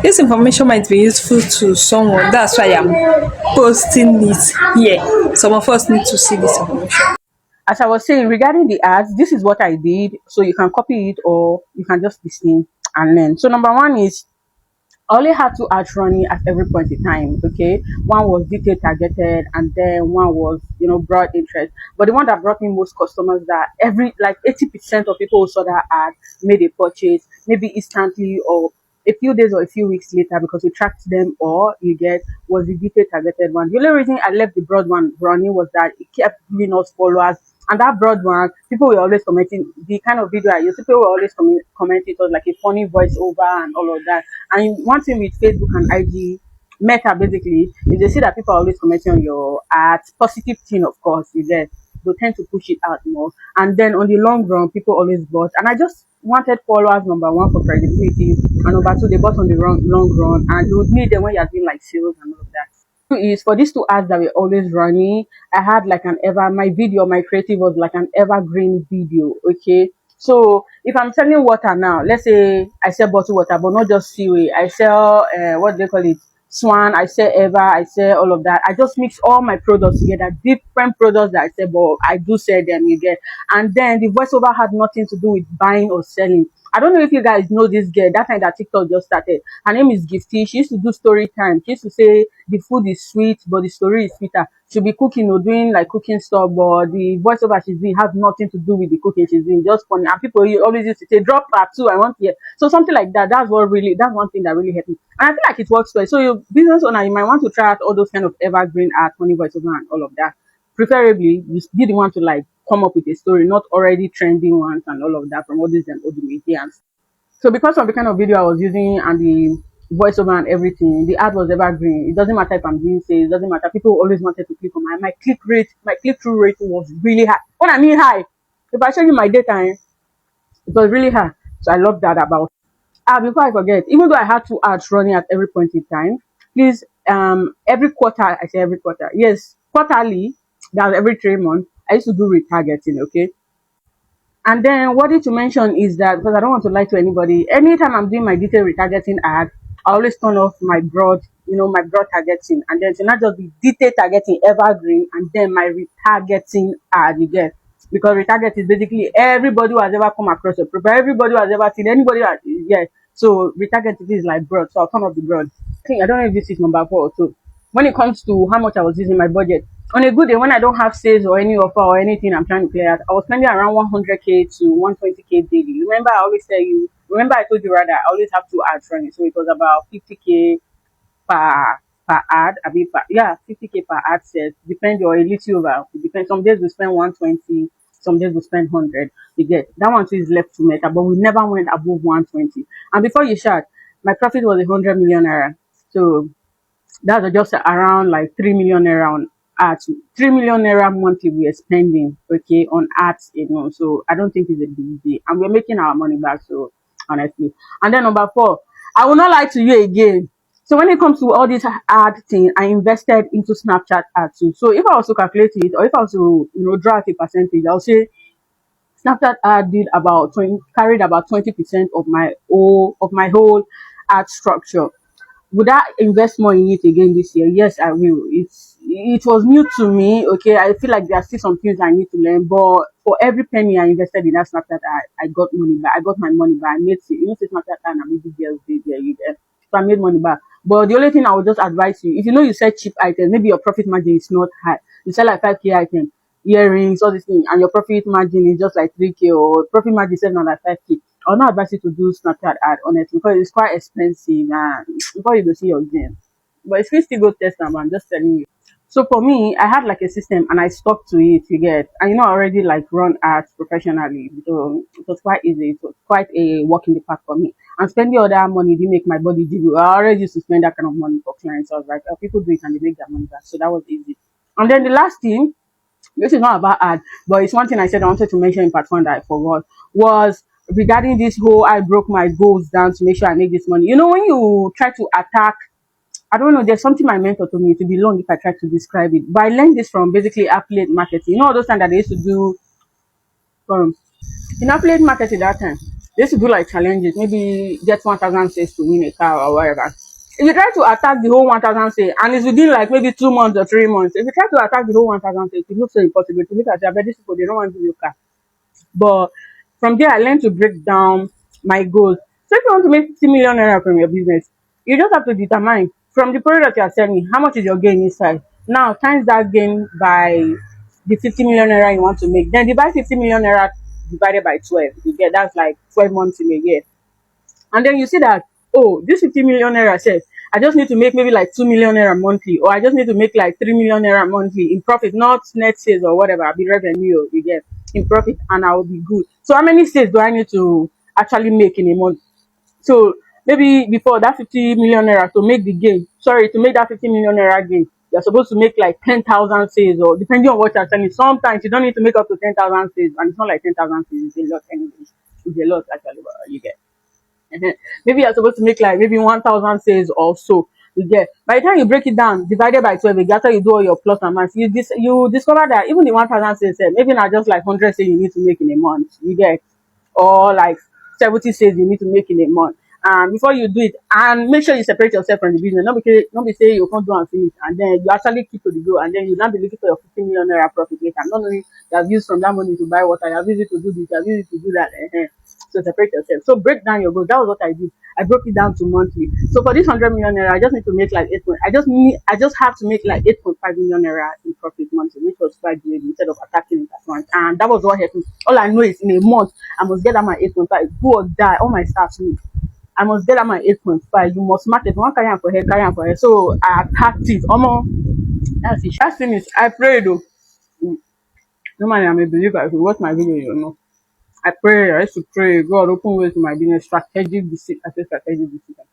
This information might be useful to someone. That's why I'm posting it here. Some of us need to see this information. As I was saying regarding the ads, this is what I did. So you can copy it or you can just listen and learn. So number one is I only had two ads running at every point in time. Okay, one was detail targeted, and then one was broad interest. But the one that brought me most customers, that every like 80% of people who saw that ad made a purchase, maybe instantly or a few days or a few weeks later, because we tracked them. Or you get was the detail targeted one. The only reason I left the broad one running was that it kept giving us followers. And that broad one, people were always commenting. The kind of video I used, people were always commenting. It was like a funny voiceover and all of that. And one thing with Facebook and IG, Meta basically, is they see that people are always commenting on your ads, positive thing, of course, you get, they tend to push it out more. And then on the long run, people always bought. And I just wanted followers, number one, for credibility, and number two, they bought on the long run. And you would need them when you're doing like sales and all of that. Is for these two ads that were always running, I had like my video, my creative was like an evergreen video. Okay, so if I'm selling water now, let's say I sell bottled water, but not just Seaway, I sell what do they call it, Swan, I sell Eva, I sell all of that. I just mix all my products together, different products that I sell, but I do sell them, you get. And then the voiceover had nothing to do with buying or selling. I don't know if you guys know this girl. That time that TikTok just started, her name is Gifty. She used to do story time. She used to say the food is sweet, but the story is sweeter. She'll be cooking or doing like cooking stuff, but the voiceover she's doing has nothing to do with the cooking she's doing. Just funny. And people always used to say, drop part two, I want to hear. So something like that. That's one thing that really helped me. And I feel like it works well. So your business owner, you might want to try out all those kind of evergreen art, funny voiceover and all of that. Preferably, you didn't want to like come up with a story, not already trending ones and all of that from all these and all the mediums. So because of the kind of video I was using and the voiceover and everything, the ad was evergreen. It doesn't matter if I'm doing sales, it doesn't matter. People always wanted to click on my click through rate was really high. When I mean high, if I show you my data, it was really high. So I love that about. Before I forget, even though I had two ads running at every point in time, please every quarter, I say every quarter, yes, quarterly, that's every 3 months, I used to do retargeting, okay? And then what did you mention is that, because I don't want to lie to anybody, anytime I'm doing my detailed retargeting ad, I always turn off my broad, my broad targeting. And then to not just be detailed targeting evergreen and then my retargeting ad, you get. Because retarget is basically everybody who has ever come across your profile, everybody who has ever seen anybody that, yeah. So retarget is like broad. So I'll turn off the broad. I don't know if this is number 4 or so. When it comes to how much I was using my budget, on a good day when I don't have sales or any offer or anything I'm trying to clear out, I was spending around 100k to 120k daily. Remember, I always tell you. Remember, I told you rather I always have two ads running, so it was about 50k per ad. I mean, 50k per ad set. Depends or a little over. It depends. Some days we spend 120. Some days we spend 100. You get that one too is left to meta, but we never went above 120. And before you shout, my profit was 100 million naira. So that's just around like 3 million naira on ads. 3 million naira monthly we are spending, okay, on ads, So I don't think it's a big deal, and we're making our money back. So honestly, and then number 4, I will not lie to you again. So when it comes to all this ad thing, I invested into Snapchat ads too. So if I was to calculate it, or if I was to draw out a percentage, I'll say Snapchat ad did about 20, carried about 20% of my whole ad structure. Would I invest more in it again this year? Yes, I will. It was new to me. Okay, I feel like there are still some things I need to learn. But for every penny I invested in that Snapchat, I got money back. I got my money back. I made say Snapchat and I made the girls did there. You get. So I made money back. But the only thing I would just advise you, if you sell cheap items, maybe your profit margin is not high. You sell like 5k items, earrings, all these things, and your profit margin is just like 3k or profit margin is not like 5k. I'll not advise you to do Snapchat ad, honestly, because it's quite expensive and before you go see your gain. But if you still go test them, I'm just telling you. So for me, I had like a system and I stuck to it, you get. And I already like run ads professionally. So it was quite easy. It was quite a walk in the park for me. And spending all that money didn't make my body jiggle. I already used to spend that kind of money for clients. So I was like, oh, people do it and they make their money back. So that was easy. And then the last thing, this is not about ad, but it's one thing I said I wanted to mention in part 1 that I forgot, was regarding this whole I broke my goals down to make sure I make this money. When you try to attack, I don't know, there's something my mentor told me, to be long if I try to describe it. But I learned this from basically affiliate marketing. All those times that they used to do um, in affiliate marketing that time. They used to do like challenges, maybe get 1,000 sales to win a car or whatever. If you try to attack the whole 1,000 sales and it's within like maybe 2 months or 3 months, if you try to attack the whole 1,000 sales, it looks so impossible. To look at your these people, they don't want to give you a car. But from there, I learned to break down my goals. So if you want to make 50 million naira from your business, you just have to determine from the product you are selling, how much is your gain inside. Now, times that gain by the 50 million naira you want to make. Then divide 50 million naira divided by 12. You get that's like 12 months in a year. And then you see that, oh, this 50 million naira says, I just need to make maybe like 2 million naira monthly, or I just need to make like 3 million naira monthly in profit, not net sales or whatever, be revenue you get in profit, and I will be good. So, how many sales do I need to actually make in a month? So, maybe before that 50 million naira to make the gain, sorry, to make that 50 million naira gain, you're supposed to make like 10,000 sales, or depending on what you're selling. Sometimes you don't need to make up to 10,000 sales, and it's not like 10,000 sales, it's a lot anyway. It's a lot actually, but you get. Maybe you're supposed to make like maybe 1,000 sales or so. You get by the time you break it down, divided by 12, again, after you do all your plus and minus, you discover that even the 1,000 sales, maybe not just like 100 sales you need to make in a month. You get or like 70 sales you need to make in a month. And before you do it, and make sure you separate yourself from the business. Not be say you can't do and finish, and then you actually keep to the goal, and then you now be looking for your 15 million naira profit later. Not only you have used from that money to buy water, you have used it to do this, you have used it to do that. So separate yourself. So break down your goals. That was what I did. I broke it down to monthly. So for this 100 million naira, I just need to make like I just have to make like 8.5 million naira in profit monthly, which was quite good instead of attacking it at once. And that was what happened. All I know is in a month, I must get at my 8.5. Go or die. All my staff need. I must get at my 8.5. You must market one carry am for head, carry am for head. So I attacked it. That's it. That's finished. I prayed though. Normally I'm a believer. If you watch my video, you know. I pray. I used to pray. God open ways to my business. Strategic decision. I say strategic decision.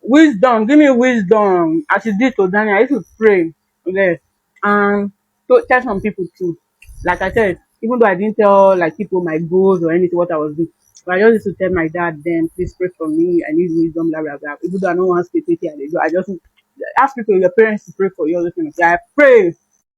Wisdom. Give me wisdom. As you did to Daniel, I used to pray. Okay. And to tell some people too. Like I said, even though I didn't tell like people my goals or anything what I was doing, but I just used to tell my dad, then please pray for me. I need wisdom, blah blah blah. Even though I don't want to stay here, I just ask people, your parents to pray for you. All those things. I pray.